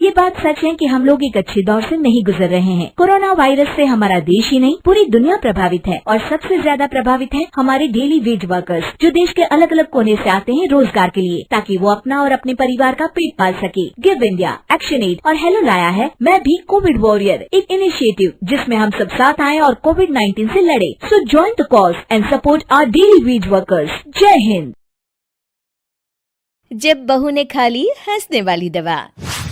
ये बात सच है कि हम लोग एक अच्छे दौर से नहीं गुजर रहे हैं। कोरोना वायरस से हमारा देश ही नहीं पूरी दुनिया प्रभावित है और सबसे ज्यादा प्रभावित है हमारे डेली वेज वर्कर्स, जो देश के अलग अलग कोने से आते हैं रोजगार के लिए, ताकि वो अपना और अपने परिवार का पेट पाल सके। गिव इंडिया, एक्शन एड और हेलो लाया है मैं भी कोविड वॉरियर, एक इनिशिएटिव जिसमें हम सब साथ आए और कोविड-19 से लड़े। So join the cause and support our daily wage workers. जय हिंद। जब बहू ने खा ली हंसने वाली दवा।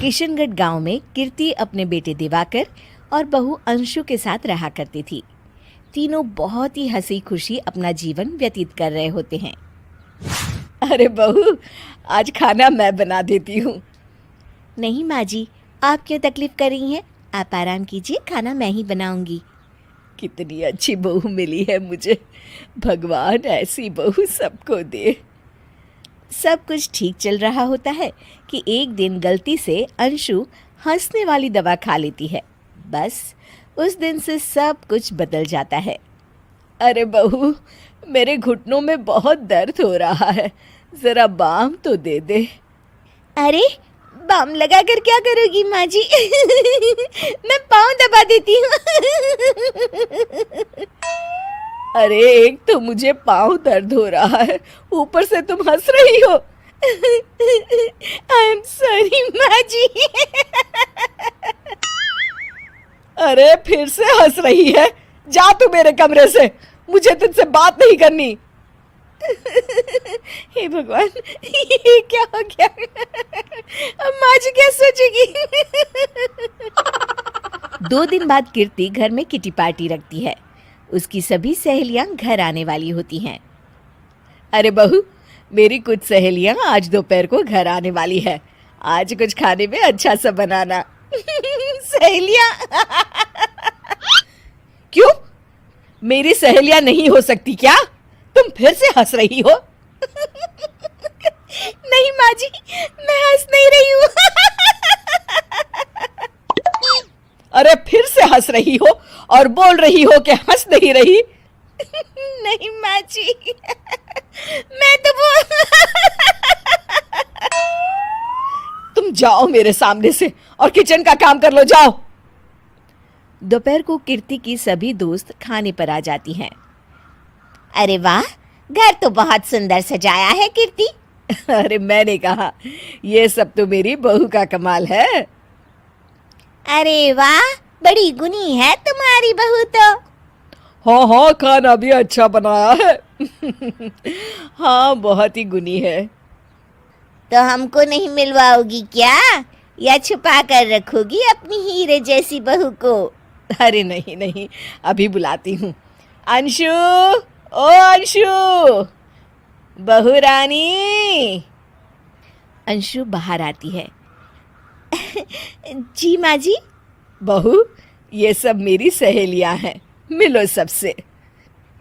किशनगढ़ गांव में कीर्ति अपने बेटे दिवाकर और बहू अंशु के साथ रहा करती थी। तीनों बहुत ही हंसी खुशी अपना जीवन व्यतीत कर रहे होते हैं। अरे बहू, आज खाना मैं बना देती हूँ। नहीं माँ जी, आप क्यों तकलीफ कर रही हैं? आप आराम कीजिए, खाना मैं ही बनाऊंगी। कितनी अच्छी बहू मिली है मुझे, भगवान ऐसी बहू सबको दे। सब कुछ ठीक चल रहा होता है कि एक दिन गलती से अंशु हंसने वाली दवा खा लेती है। बस उस दिन से सब कुछ बदल जाता है। अरे बहू, मेरे घुटनों में बहुत दर्द हो रहा है, जरा बाम तो दे दे। अरे बाम लगा कर क्या करोगी माँ जी? मैं पाँव दबा देती हूँ। अरे एक तो मुझे पाँव दर्द हो रहा है, ऊपर से तुम हंस रही हो। आई एम सॉरी माँ जी। अरे फिर से हंस रही है, जा तू मेरे कमरे से, मुझे तुझसे बात नहीं करनी। हे भगवान, ये क्या हो गया? अब माँ जी क्या सोचेगी? 2 दिन बाद कीर्ति घर में किटी पार्टी रखती है। उसकी सभी सहेलियां घर आने वाली होती हैं। अरे बहू, मेरी कुछ सहेलियां आज दोपहर को घर आने वाली है, आज कुछ खाने में अच्छा सा बनाना। सहेलियां? क्यों, मेरी सहेलियां नहीं हो सकती क्या? तुम फिर से हंस रही हो। नहीं माँ जी, मैं हंस नहीं रही हूँ। अरे फिर से हंस रही हो और बोल रही हो कि हंस नहीं रही। नहीं माँ जी, मैं तो वो। तुम जाओ मेरे सामने से और किचन का काम कर लो, जाओ। दोपहर को कीर्ति की सभी दोस्त खाने पर आ जाती हैं। अरे वाह, घर तो बहुत सुंदर सजाया है कीर्ति। अरे मैंने कहा, ये सब तो मेरी बहू का कमाल है। अरे वाह, बड़ी गुनी है तुम्हारी बहू तो। हाँ हाँ, खाना भी अच्छा बनाया है। हाँ, बहुत ही गुनी है। तो हमको नहीं मिलवाओगी क्या, या छुपा कर रखोगी अपनी हीरे जैसी बहू को? अरे नहीं नहीं, अभी बुलाती हूँ। अंशु, ओ अंशु, बहू रानी। अंशु बाहर आती है। जी माँ जी। बहू, ये सब मेरी सहेलियां हैं, मिलो सबसे।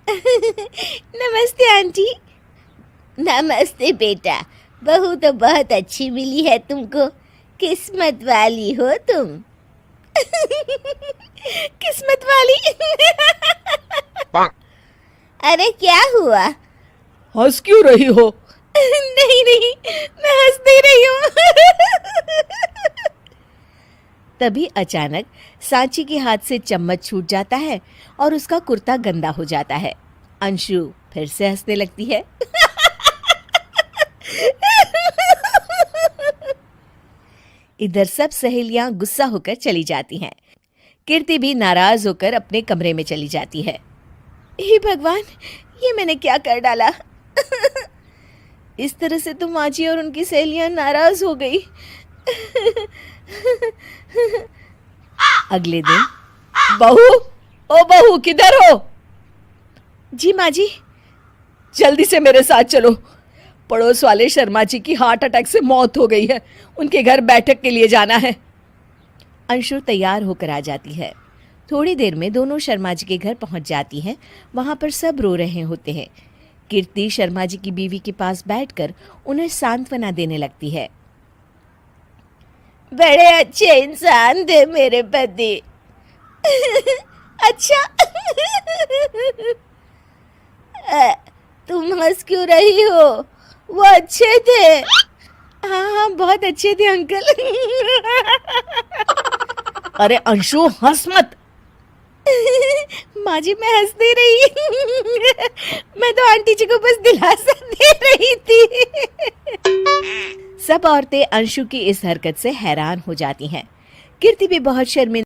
नमस्ते आंटी। नमस्ते बेटा, बहू तो बहुत अच्छी मिली है तुमको, किस्मत वाली हो तुम। किस्मत वाली? अरे क्या हुआ? हंस क्यों रही हो? नहीं नहीं, मैं हंस नहीं रही हूँ। तभी अचानक सांची के हाथ से चम्मच छूट जाता है और उसका कुर्ता गंदा हो जाता है। अंशु फिर से हंसने लगती है। इधर सब सहेलियां गुस्सा होकर चली जाती हैं। कीर्ति भी नाराज होकर अपने कमरे में चली जाती है। हे भगवान, ये मैंने क्या कर डाला? इस तरह से तो माँ जी और उनकी सहेलियां नाराज हो गई। अगले दिन। बहू, ओ बहू, किधर हो? जी माँ जी। जल्दी से मेरे साथ चलो, पड़ोस वाले शर्मा जी की हार्ट अटैक से मौत हो गई है, उनके घर बैठक के लिए जाना है। अंशु तैयार होकर आ जाती है। थोड़ी देर में दोनों शर्मा जी के घर पहुंच जाती हैं। वहां पर सब रो रहे होते हैं। कीर्ति शर्मा जी की बीवी के पास बैठकर उन्हें सांत्वना देने लगती है। बड़े अच्छे इंसान थे मेरे पति। अच्छा। तुम हंस क्यों रही हो? वो अच्छे थे। हाँ हाँ, बहुत अच्छे थे अंकल। अरे अंशु हंस मत। माँ जी मैं हंस नहीं रही। मैं तो आंटी जी को बस दिलासा दे रही थी। सब औरतें अंशु की इस हरकत से हैरान हो जाती हैं। कीर्ति भी बहुत शर्मिंदा